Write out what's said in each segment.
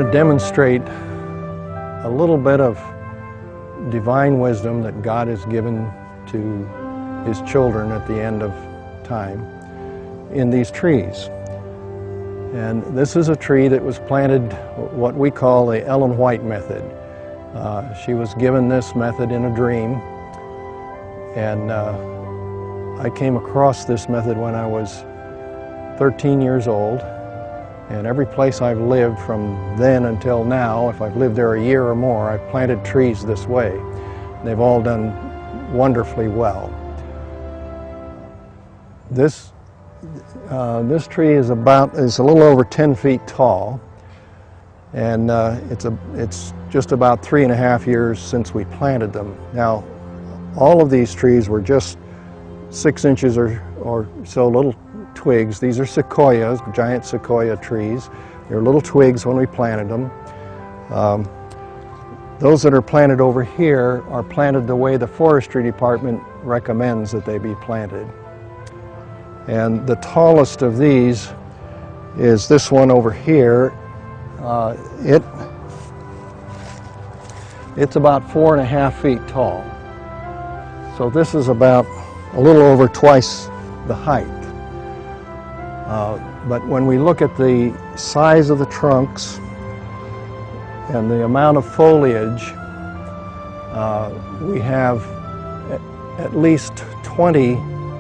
to demonstrate a little bit of divine wisdom that God has given to His children at the end of time in these trees. And this is a tree that was planted what we call the Ellen White method. She was given this method in a dream, and I came across this method when I was 13 years old, and every place I've lived from then until now, if I've lived there a year or more, I've planted trees this way. They've all done wonderfully well. This tree is a little over 10 feet tall, and it's just about 3.5 years since we planted them. Now, all of these trees were just 6 inches or so little twigs. These are sequoias, giant sequoia trees. They're little twigs when we planted them. Those that are planted over here are planted the way the forestry department recommends that they be planted. And the tallest of these is this one over here. It's about 4.5 feet tall. So this is about a little over twice the height. But when we look at the size of the trunks and the amount of foliage, we have at least 20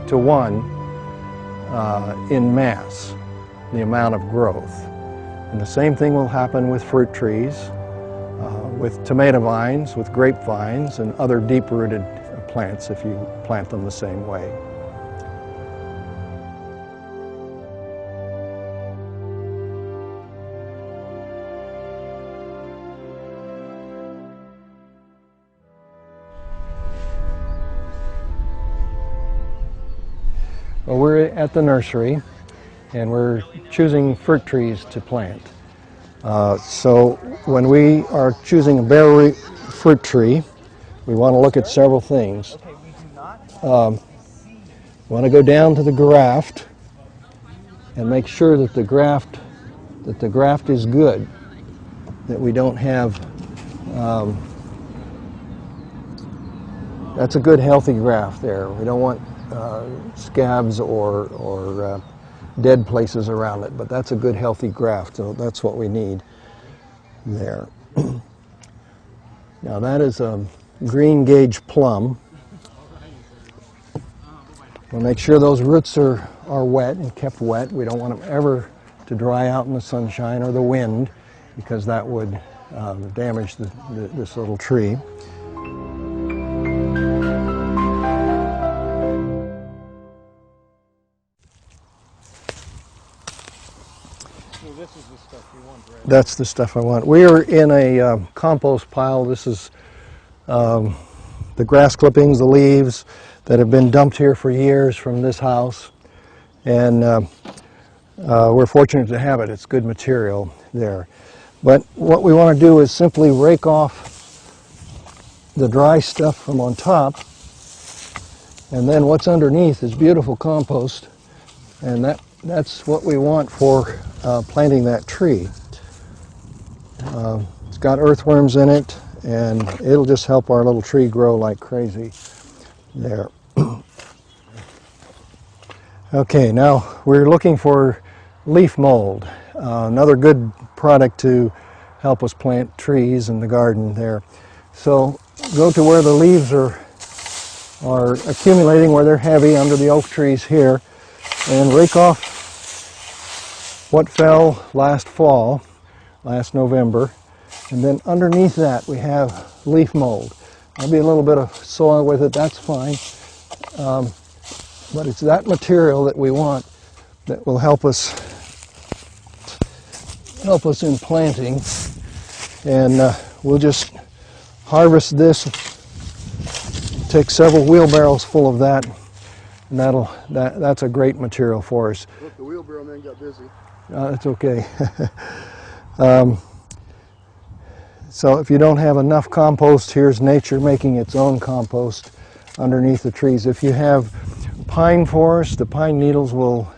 to 1 in mass, the amount of growth. And the same thing will happen with fruit trees, with tomato vines, with grapevines, and other deep-rooted plants if you plant them the same way. Well, we're at the nursery, and we're choosing fruit trees to plant. So when we are choosing a berry fruit tree, we want to look at several things. We want to go down to the graft and make sure that the graft is good, that we don't have. That's a good healthy graft there. We don't want scabs or dead places around it, but that's a good healthy graft, so that's what we need there. Now that is a green gauge plum. We'll make sure those roots are wet and kept wet. We don't want them ever to dry out in the sunshine or the wind, because that would damage this little tree. This is the stuff you want, right? That's the stuff I want. We are in a compost pile. This is the grass clippings, the leaves that have been dumped here for years from this house. And we're fortunate to have it. It's good material there. But what we want to do is simply rake off the dry stuff from on top. And then what's underneath is beautiful compost. And that's what we want for planting that tree. It's got earthworms in it, and it'll just help our little tree grow like crazy there. Okay, now we're looking for leaf mold, another good product to help us plant trees in the garden there. So go to where the leaves are accumulating, where they're heavy under the oak trees here, and rake off what fell last fall, last November, and then underneath that we have leaf mold. There'll be a little bit of soil with it, that's fine, but it's that material that we want that will help us in planting, and we'll just harvest this, take several wheelbarrows full of that, and that's a great material for us. Look, the wheelbarrow man got busy. That's okay. So if you don't have enough compost, here's nature making its own compost underneath the trees. If you have pine forest, the pine needles will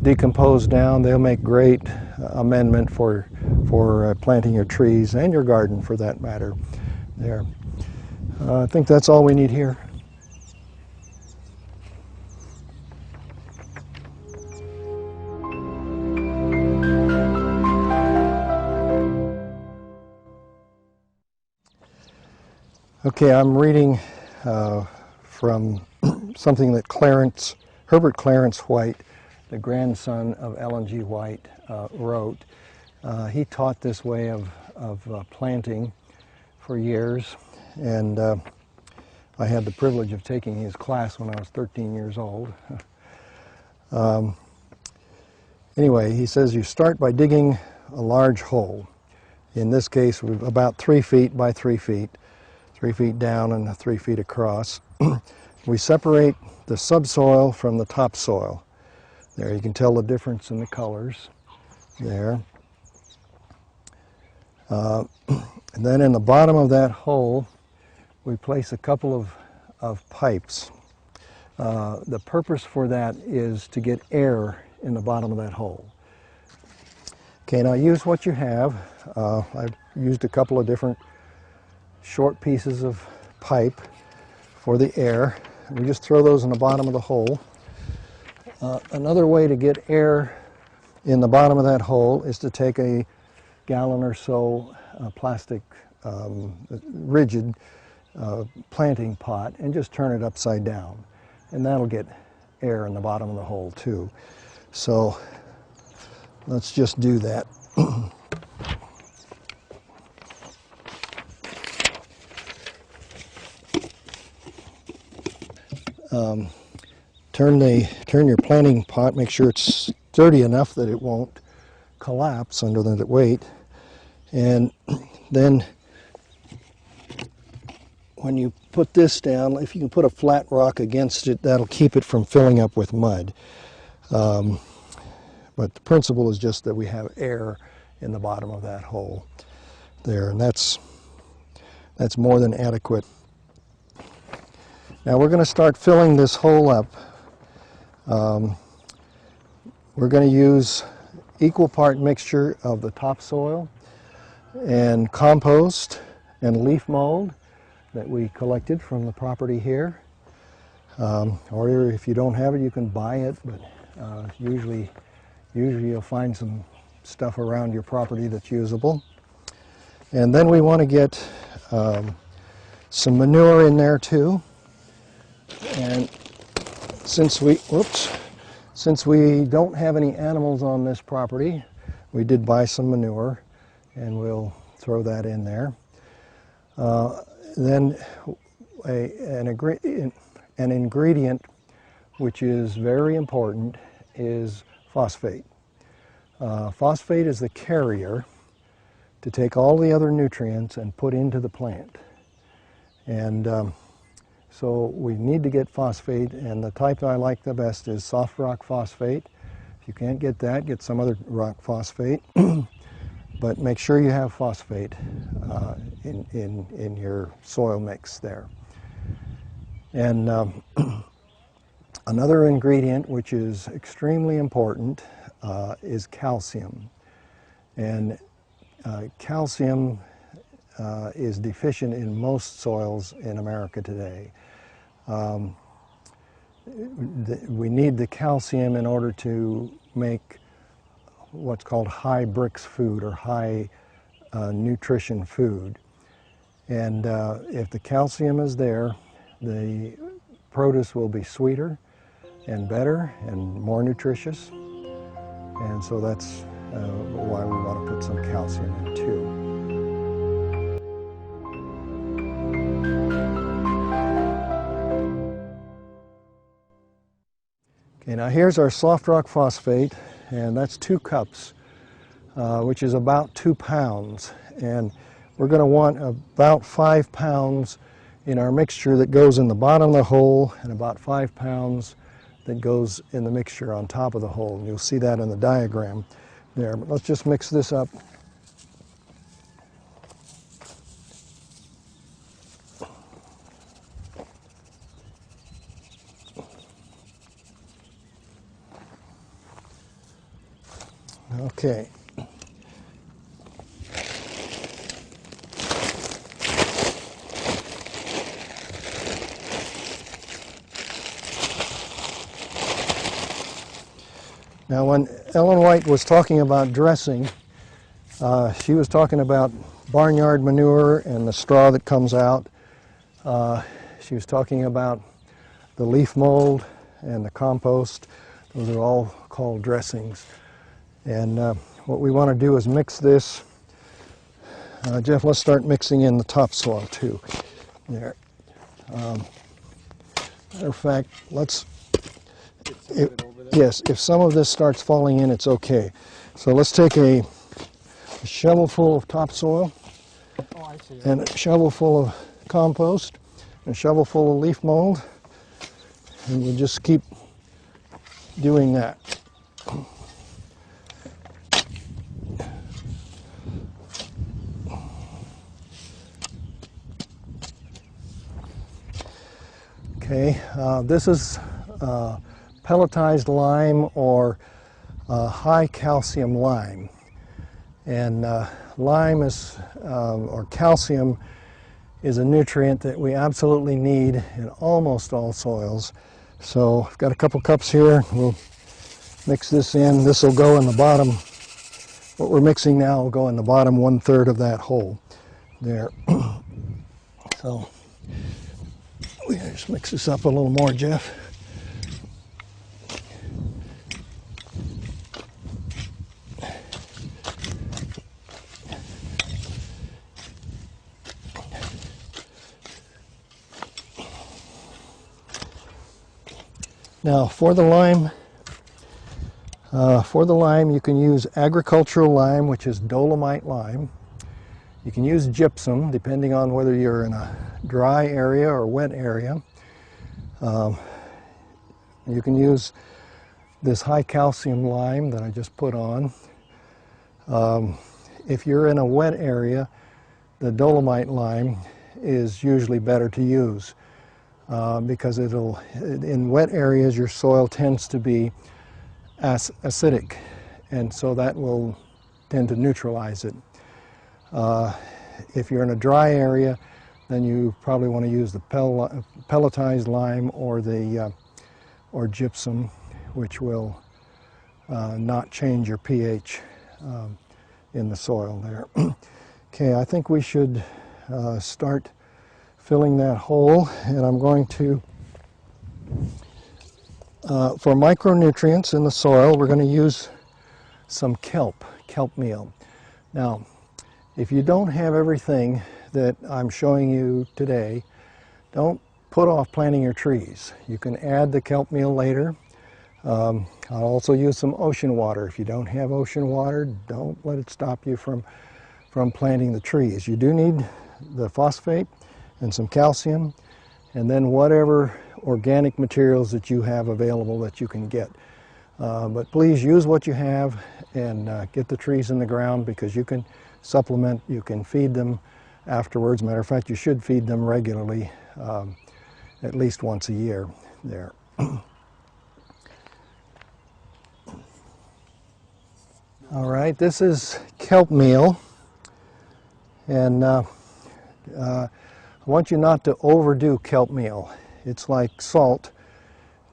decompose down. They'll make great amendment for for planting your trees and your garden for that matter there. I think that's all we need here. Okay, I'm reading from something that Herbert Clarence White, the grandson of Ellen G. White, wrote. He taught this way of planting for years, and I had the privilege of taking his class when I was 13 years old. Anyway, he says you start by digging a large hole. In this case, about 3 feet by 3 feet, 3 feet down and 3 feet across. We separate the subsoil from the topsoil. There, you can tell the difference in the colors there. And then in the bottom of that hole, we place a couple of pipes. The purpose for that is to get air in the bottom of that hole. Okay, now use what you have. I've used a couple of different short pieces of pipe for the air. We just throw those in the bottom of the hole. Another way to get air in the bottom of that hole is to take a gallon or so plastic rigid planting pot and just turn it upside down, and that'll get air in the bottom of the hole too. So let's just do that. Turn your planting pot, make sure it's sturdy enough that it won't collapse under the weight, and then when you put this down, if you can put a flat rock against it, that'll keep it from filling up with mud. But the principle is just that we have air in the bottom of that hole there, and that's more than adequate. Now we're going to start filling this hole up. We're going to use equal part mixture of the topsoil and compost and leaf mold that we collected from the property here. Or if you don't have it, you can buy it, but usually you'll find some stuff around your property that's usable. And then we want to get some manure in there too. And since we don't have any animals on this property, we did buy some manure, and we'll throw that in there. Then an ingredient which is very important is phosphate. Phosphate is the carrier to take all the other nutrients and put into the plant. And so we need to get phosphate, and the type that I like the best is soft rock phosphate. If you can't get that, get some other rock phosphate. But make sure you have phosphate in your soil mix there. And another ingredient which is extremely important is calcium. And calcium is deficient in most soils in America today. We need the calcium in order to make what's called high brix food, or high nutrition food. And if the calcium is there, the produce will be sweeter and better and more nutritious. And so that's why we want to put some calcium in too. Okay, now here's our soft rock phosphate, and that's 2 cups, which is about 2 pounds. And we're going to want about 5 pounds in our mixture that goes in the bottom of the hole, and about 5 pounds that goes in the mixture on top of the hole. And you'll see that in the diagram there. But let's just mix this up. Okay. Now, when Ellen White was talking about dressing, she was talking about barnyard manure and the straw that comes out. She was talking about the leaf mold and the compost. Those are all called dressings. And what we want to do is mix this. Jeff, let's start mixing in the topsoil too. There. Matter of fact, let's. Yes, if some of this starts falling in, it's okay. So let's take a shovelful of topsoil, and a shovelful of compost, and a shovelful of leaf mold, and we'll just keep doing that. Okay, this is pelletized lime or high calcium lime. And lime is, or calcium is a nutrient that we absolutely need in almost all soils. So I've got a couple cups here. We'll mix this in. This will go in the bottom. What we're mixing now will go in the bottom 1/3 of that hole there. So we just mix this up a little more, Jeff. Now, for the lime, you can use agricultural lime, which is dolomite lime. You can use gypsum, depending on whether you're in a dry area or wet area. You can use this high calcium lime that I just put on. If you're in a wet area, the dolomite lime is usually better to use. Because in wet areas your soil tends to be acidic, and so that will tend to neutralize it. If you're in a dry area, then you probably want to use the pelletized lime or gypsum, which will not change your pH in the soil there. Okay, I think we should start filling that hole, and I'm going to, for micronutrients in the soil, we're going to use some kelp meal. Now, if you don't have everything that I'm showing you today, don't put off planting your trees. You can add the kelp meal later. I'll also use some ocean water. If you don't have ocean water, don't let it stop you from planting the trees. You do need the phosphate and some calcium, and then whatever organic materials that you have available that you can get. But please use what you have and get the trees in the ground, because you can supplement, you can feed them afterwards. Matter of fact, you should feed them regularly, at least once a year there. All right, this is kelp meal, and I want you not to overdo kelp meal. It's like salt,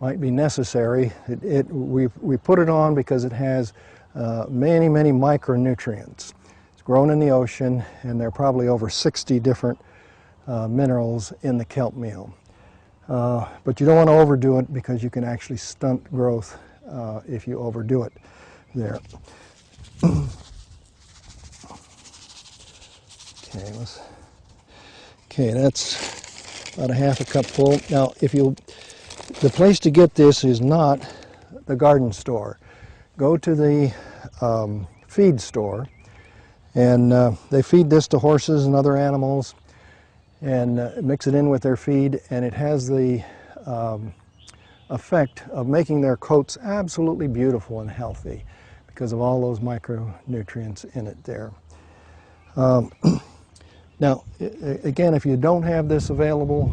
might be necessary. We put it on because it has many micronutrients. It's grown in the ocean, and there are probably over 60 different minerals in the kelp meal. But you don't want to overdo it, because you can actually stunt growth if you overdo it there. Okay, that's about a half a cup full. Now, the place to get this is not the garden store. Go to the feed store, and they feed this to horses and other animals, and mix it in with their feed, and it has the effect of making their coats absolutely beautiful and healthy because of all those micronutrients in it there. Now, again, if you don't have this available,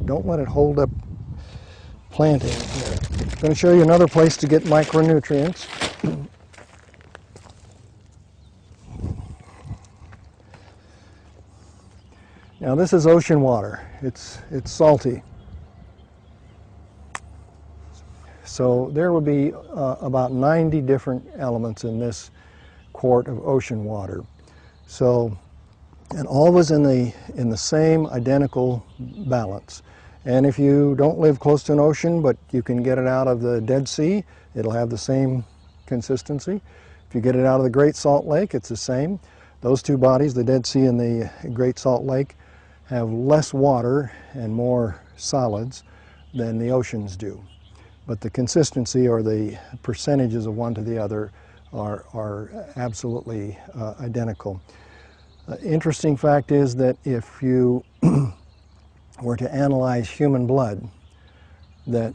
don't let it hold up planting. I'm going to show you another place to get micronutrients. Now, this is ocean water. It's salty. So there would be about 90 different elements in this quart of ocean water. So, and all was in the same identical balance. And if you don't live close to an ocean, but you can get it out of the Dead Sea, it'll have the same consistency. If you get it out of the Great Salt Lake, it's the same. Those two bodies, the Dead Sea and the Great Salt Lake, have less water and more solids than the oceans do. But the consistency or the percentages of one to the other are absolutely identical. Interesting fact is that if you were to analyze human blood, that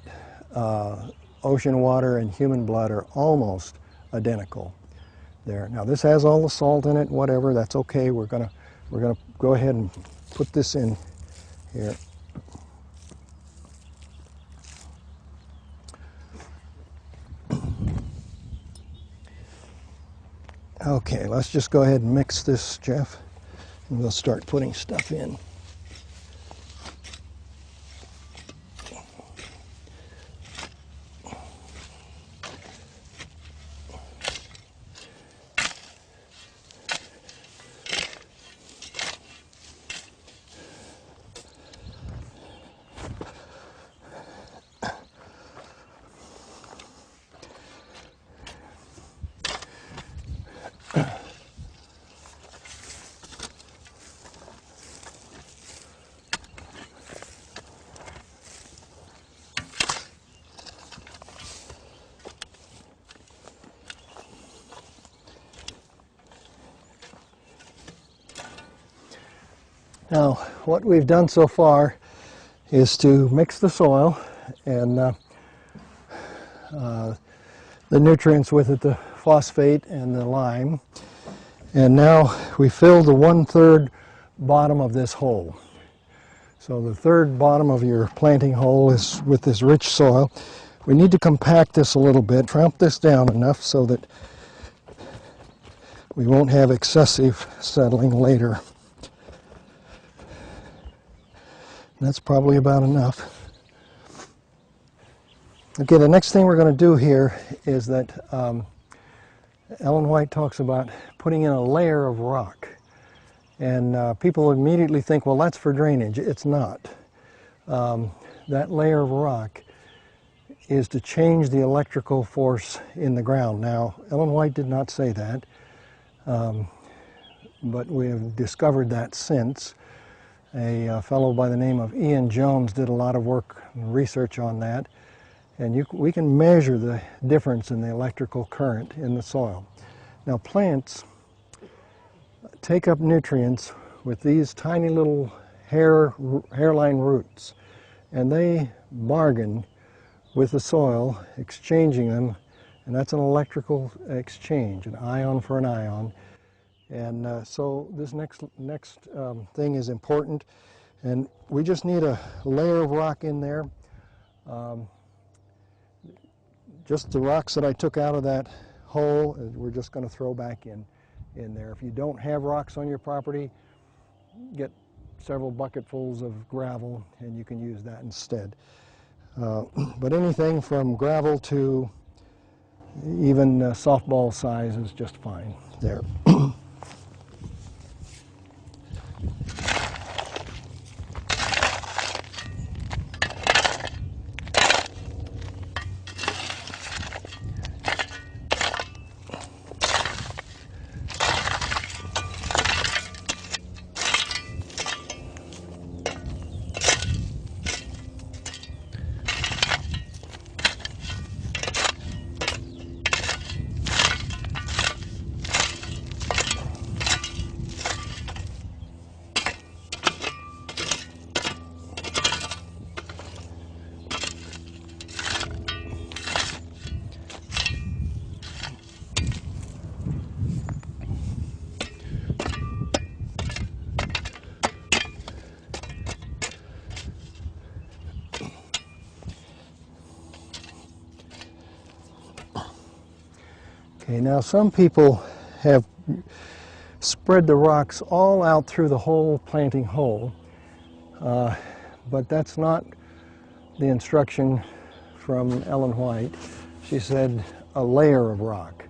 ocean water and human blood are almost identical there. Now this has all the salt in it, whatever, that's okay. We're gonna go ahead and put this in here. Okay, let's just go ahead and mix this, Jeff, and we'll start putting stuff in. Now, what we've done so far is to mix the soil and the nutrients with it, the phosphate and the lime. And now we fill the 1/3 bottom of this hole. So the third bottom of your planting hole is with this rich soil. We need to compact this a little bit, tramp this down enough so that we won't have excessive settling later. That's probably about enough. Okay, the next thing we're going to do here is that Ellen White talks about putting in a layer of rock. And people immediately think, well, that's for drainage. It's not. That layer of rock is to change the electrical force in the ground. Now, Ellen White did not say that, but we have discovered that since. A fellow by the name of Ian Jones did a lot of work and research on that, and we can measure the difference in the electrical current in the soil. Now plants take up nutrients with these tiny little hairline roots, and they bargain with the soil, exchanging them, and that's an electrical exchange, an ion for an ion. And so this next thing is important, and we just need a layer of rock in there. Just the rocks that I took out of that hole, we're just going to throw back in there. If you don't have rocks on your property, get several bucketfuls of gravel, and you can use that instead. But anything from gravel to even softball size is just fine there. Okay, now some people have spread the rocks all out through the whole planting hole, but that's not the instruction from Ellen White. She said a layer of rock.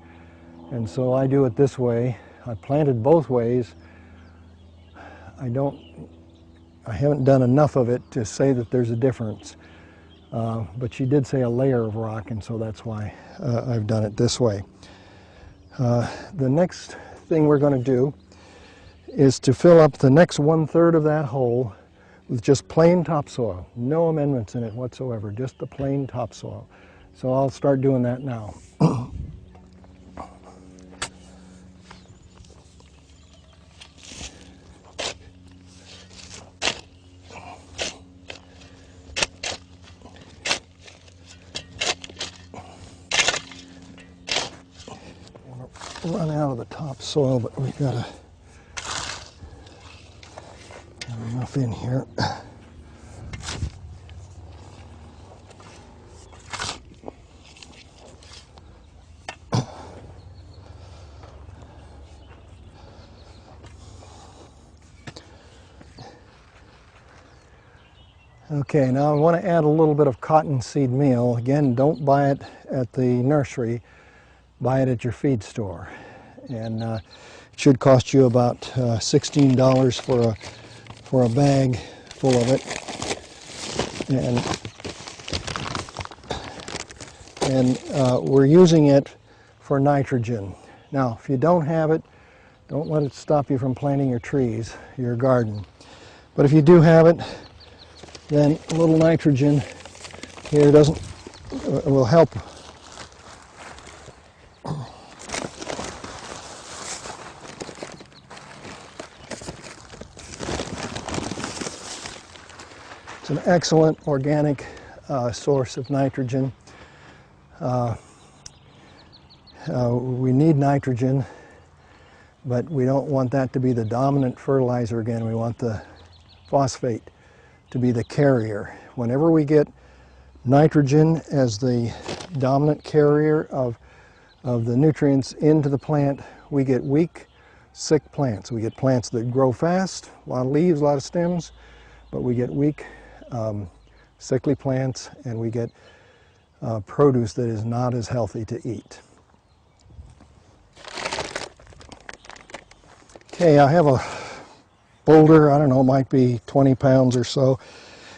And so I do it this way. I planted both ways. I haven't done enough of it to say that there's a difference. But she did say a layer of rock, and so that's why I've done it this way. The next thing we're going to do is to fill up the next 1/3 of that hole with just plain topsoil. No amendments in it whatsoever, just the plain topsoil. So I'll start doing that now. Run out of the topsoil, but we've got enough in here. Okay, now I want to add a little bit of cottonseed meal. Again, don't buy it at the nursery. Buy it at your feed store, and it should cost you about $16 for a bag full of it, and we're using it for nitrogen. Now, if you don't have it, don't let it stop you from planting your trees, your garden. But if you do have it, then a little nitrogen here will help. It's an excellent organic source of nitrogen. We need nitrogen, but we don't want that to be the dominant fertilizer again. We want the phosphate to be the carrier. Whenever we get nitrogen as the dominant carrier of the nutrients into the plant, we get weak, sick plants. We get plants that grow fast, a lot of leaves, a lot of stems, but we get weak, sickly plants, and we get produce that is not as healthy to eat. Okay, I have a boulder, I don't know, it might be 20 pounds or so,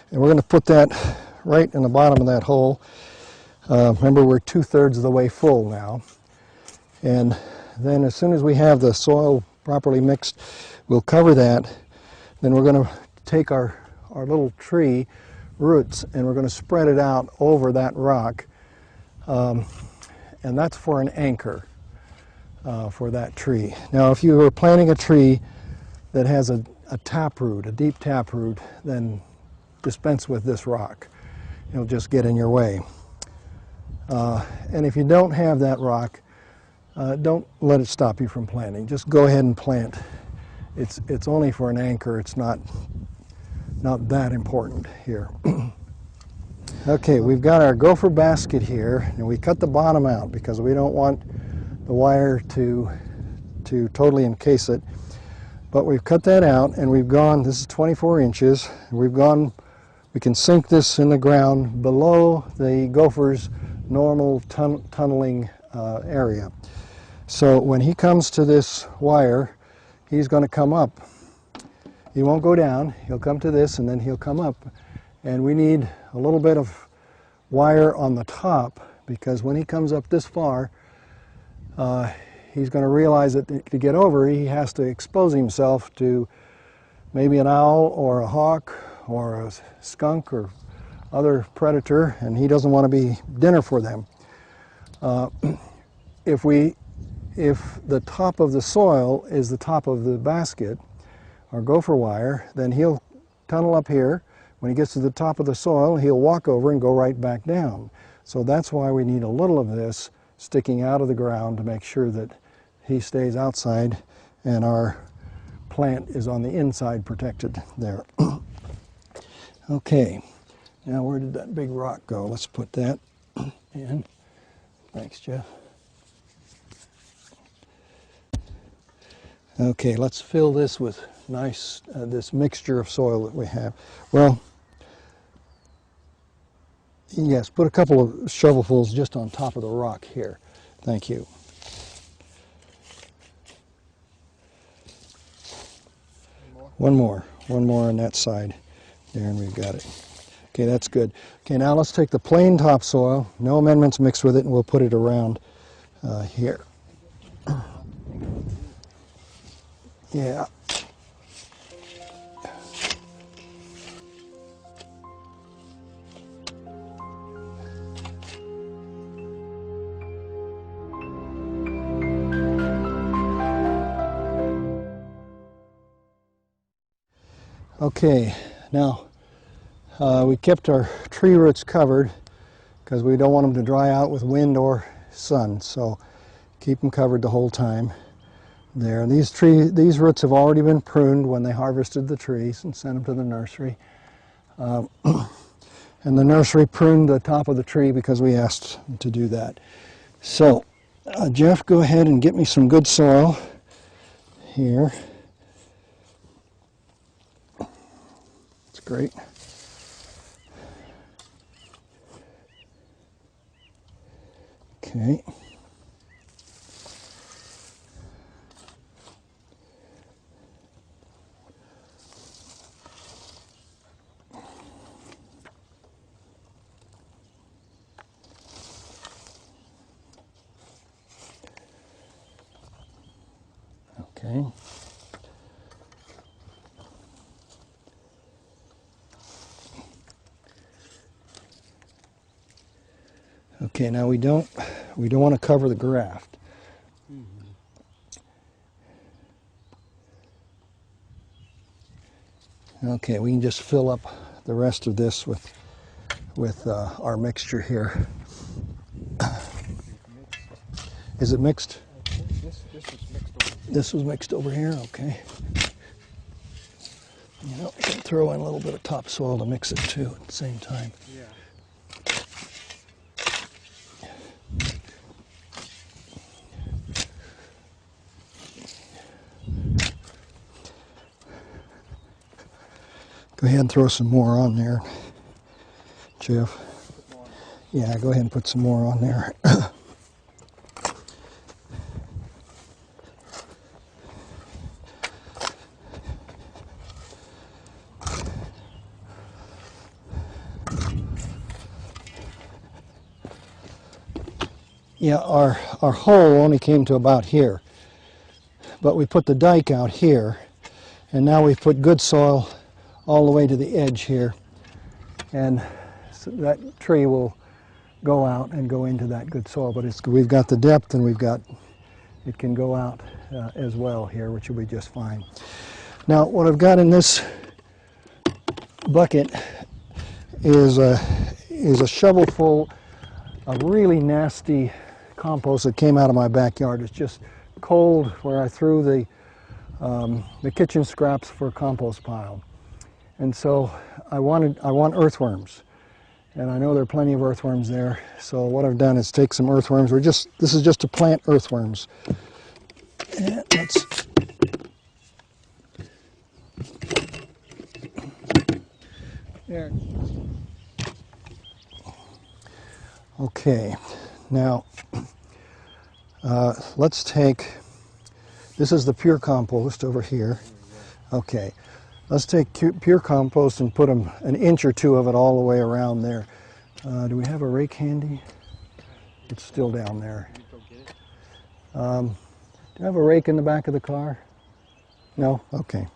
and we're going to put that right in the bottom of that hole. Remember, we're 2/3 of the way full now, and then as soon as we have the soil properly mixed, we'll cover that. Then we're going to take our little tree roots and we're going to spread it out over that rock, and that's for an anchor for that tree. Now, if you were planting a tree that has a taproot, a deep taproot, then dispense with this rock. It'll just get in your way. And if you don't have that rock, don't let it stop you from planting. Just go ahead and plant. It's only for an anchor. It's not that important here. Okay, we've got our gopher basket here, and we cut the bottom out because we don't want the wire to totally encase it. But we've cut that out, and we've gone, this is 24 inches, and we can sink this in the ground below the gopher's normal tunneling area. So when he comes to this wire, he's going to come up. He won't go down, he'll come to this, and then he'll come up. And we need a little bit of wire on the top, because when he comes up this far, he's going to realize that to get over, he has to expose himself to maybe an owl or a hawk or a skunk or other predator, and he doesn't want to be dinner for them. If the top of the soil is the top of the basket, or gopher wire, then he'll tunnel up here. When he gets to the top of the soil, he'll walk over and go right back down. So that's why we need a little of this sticking out of the ground to make sure that he stays outside and our plant is on the inside protected there. Okay, now where did that big rock go? Let's put that in. Thanks, Jeff. Okay, let's fill this with this mixture of soil that we have. Well, Yes, put a couple of shovelfuls just on top of the rock here. Thank you. One more on that side. There, and we've got it. Okay, that's good. Okay, now let's take the plain topsoil, no amendments mixed with it, and we'll put it around here. Yeah. Okay, now we kept our tree roots covered because we don't want them to dry out with wind or sun, so keep them covered the whole time. There, these roots have already been pruned when they harvested the trees and sent them to the nursery. And the nursery pruned the top of the tree because we asked them to do that. So, Jeff, go ahead and get me some good soil here. That's great. Okay. Okay. Okay, now we don't want to cover the graft. Okay, we can just fill up the rest of this with our mixture here. Is it mixed? This was mixed over here, okay. You know, you can throw in a little bit of topsoil to mix it too at the same time. Yeah. Go ahead and throw some more on there, Jeff. Yeah, go ahead and put some more on there. Yeah, our hole only came to about here, but we put the dike out here, and now we've put good soil all the way to the edge here, and so that tree will go out and go into that good soil. But we've got the depth, and it can go out as well here, which will be just fine. Now, what I've got in this bucket is a shovelful of really nasty compost that came out of my backyard. It's just cold where I threw the kitchen scraps for a compost pile. And so I want earthworms, and I know there are plenty of earthworms there. So what I've done is take some earthworms. This is just to plant earthworms. And let's there. Okay, now let's take. This is the pure compost over here. Okay. Let's take pure compost and put an inch or two of it all the way around there. Do we have a rake handy? It's still down there. Do you have a rake in the back of the car? No? Okay.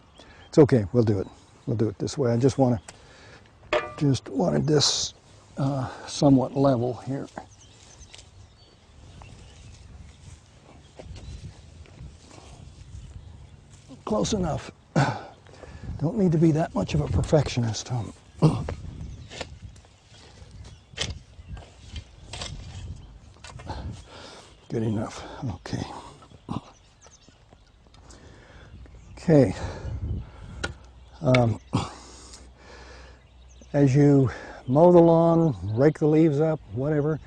It's okay. We'll do it. We'll do it this way. I just wanted this somewhat level here. Close enough. Don't need to be that much of a perfectionist. Good enough. Okay. Okay. As you mow the lawn, rake the leaves up, whatever,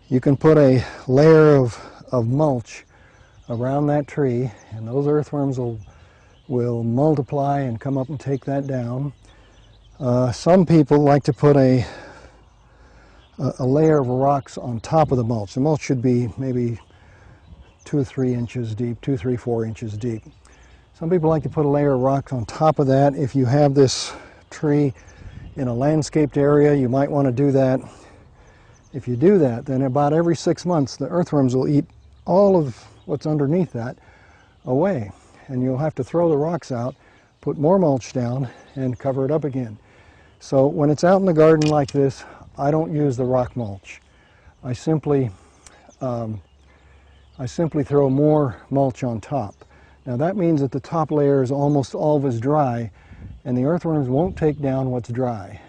you can put a layer of mulch around that tree, and those earthworms will multiply and come up and take that down. Some people like to put a a layer of rocks on top of the mulch. The mulch should be maybe 2 or 3 inches deep, 2, 3, 4 inches deep. Some people like to put a layer of rocks on top of that. If you have this tree in a landscaped area, you might want to do that. If you do that, then about every 6 months, the earthworms will eat all of what's underneath that away. And you'll have to throw the rocks out, put more mulch down, and cover it up again. So when it's out in the garden like this, I don't use the rock mulch. I simply throw more mulch on top. Now that means that the top layer is almost always dry, and the earthworms won't take down what's dry.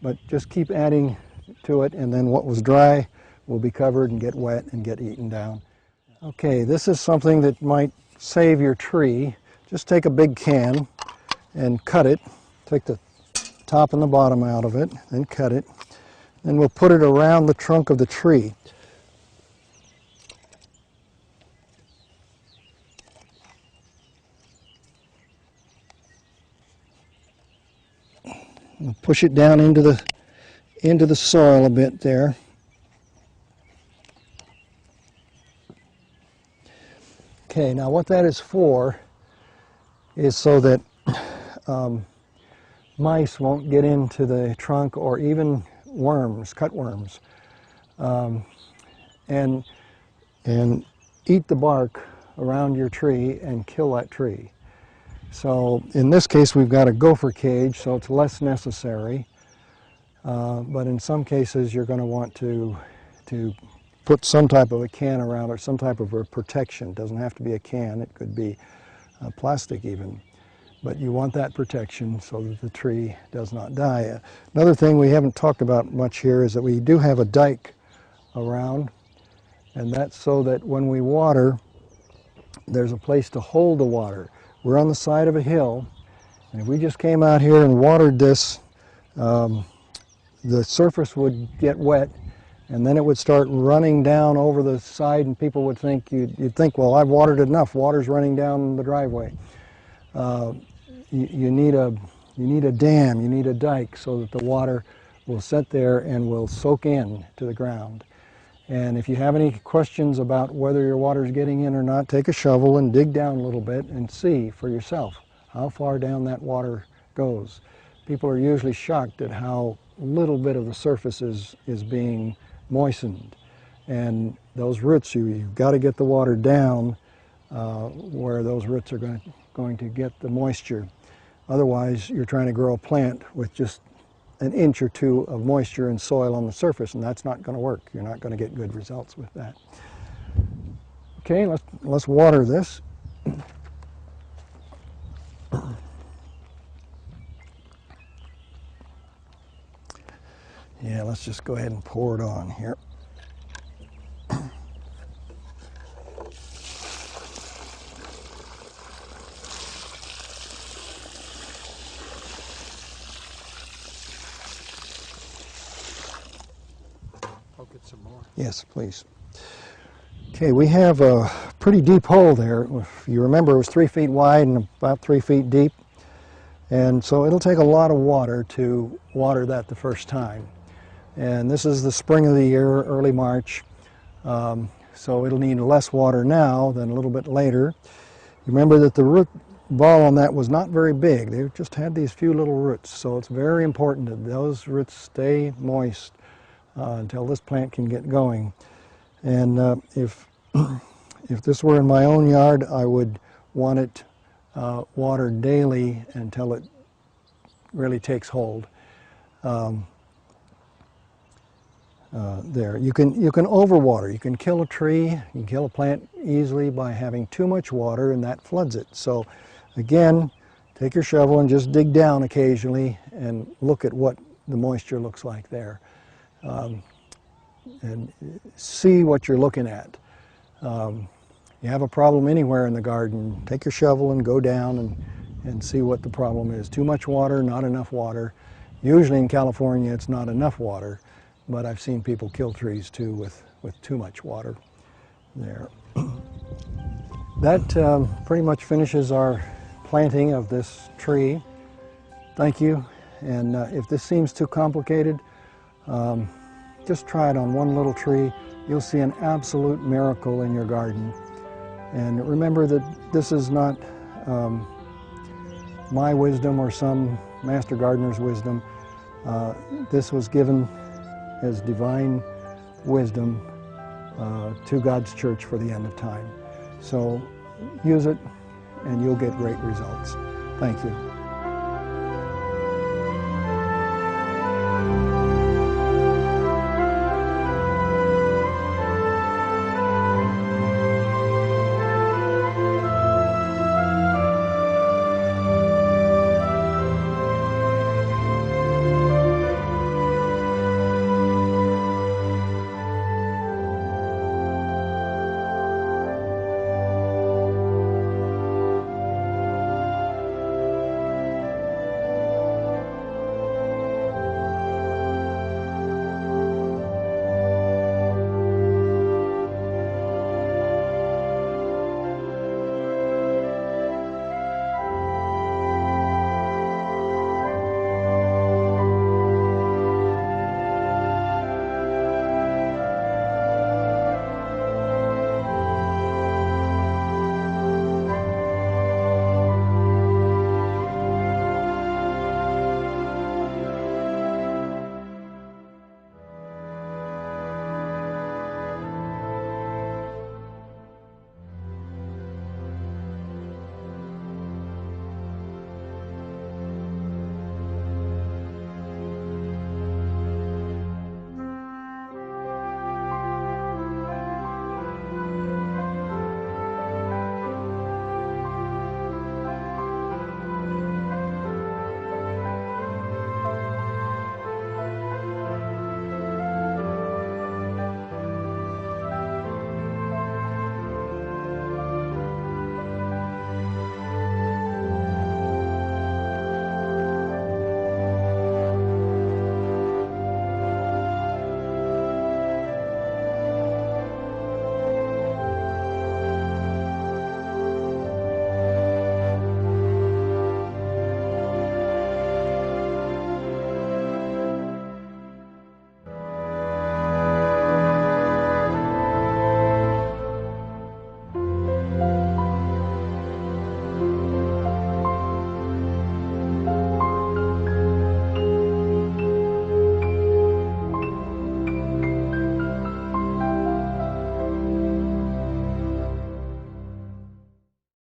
But just keep adding to it, and then what was dry will be covered and get wet and get eaten down. Okay, this is something that might save your tree. Just take a big can and cut it. Take the top and the bottom out of it, and cut it. Then we'll put it around the trunk of the tree. We'll push it down into the soil a bit there. Okay, now what that is for is so that mice won't get into the trunk, or even worms, cutworms, and eat the bark around your tree and kill that tree. So in this case we've got a gopher cage, so it's less necessary, but in some cases you're going to want to put some type of a can around it, some type of a protection. It doesn't have to be a can, it could be plastic even. But you want that protection so that the tree does not die. Another thing we haven't talked about much here is that we do have a dike around, and that's so that when we water, there's a place to hold the water. We're on the side of a hill, and if we just came out here and watered this, the surface would get wet, and then it would start running down over the side, and people would think, you'd think, well, I've watered enough, water's running down the driveway. You need a dam, you need a dike, so that the water will sit there and will soak in to the ground. And if you have any questions about whether your water is getting in or not, take a shovel and dig down a little bit and see for yourself how far down that water goes. People are usually shocked at how little bit of the surface is being moistened. And those roots, you've got to get the water down where those roots are going to get the moisture. Otherwise, you're trying to grow a plant with just an inch or two of moisture and soil on the surface, and that's not going to work. You're not going to get good results with that. Okay, let's water this. Yeah, let's just go ahead and pour it on here. Some more. Yes, please. Okay, we have a pretty deep hole there. If you remember, it was 3 feet wide and about 3 feet deep. And so it'll take a lot of water to water that the first time. And this is the spring of the year, early March. So it'll need less water now than a little bit later. Remember that the root ball on that was not very big. They just had these few little roots. So it's very important that those roots stay moist until this plant can get going. And if this were in my own yard, I would want it watered daily until it really takes hold. There, you can overwater. You can kill a tree, you can kill a plant easily by having too much water, and that floods it. So again, take your shovel and just dig down occasionally and look at what the moisture looks like there. And see what you're looking at. You have a problem anywhere in the garden, take your shovel and go down and see what the problem is. Too much water, not enough water. Usually in California it's not enough water, but I've seen people kill trees too with too much water there. That pretty much finishes our planting of this tree. Thank you, and if this seems too complicated, just try it on one little tree. You'll see an absolute miracle in your garden. And remember that this is not my wisdom or some master gardener's wisdom. This was given as divine wisdom to God's church for the end of time. So use it and you'll get great results. Thank you.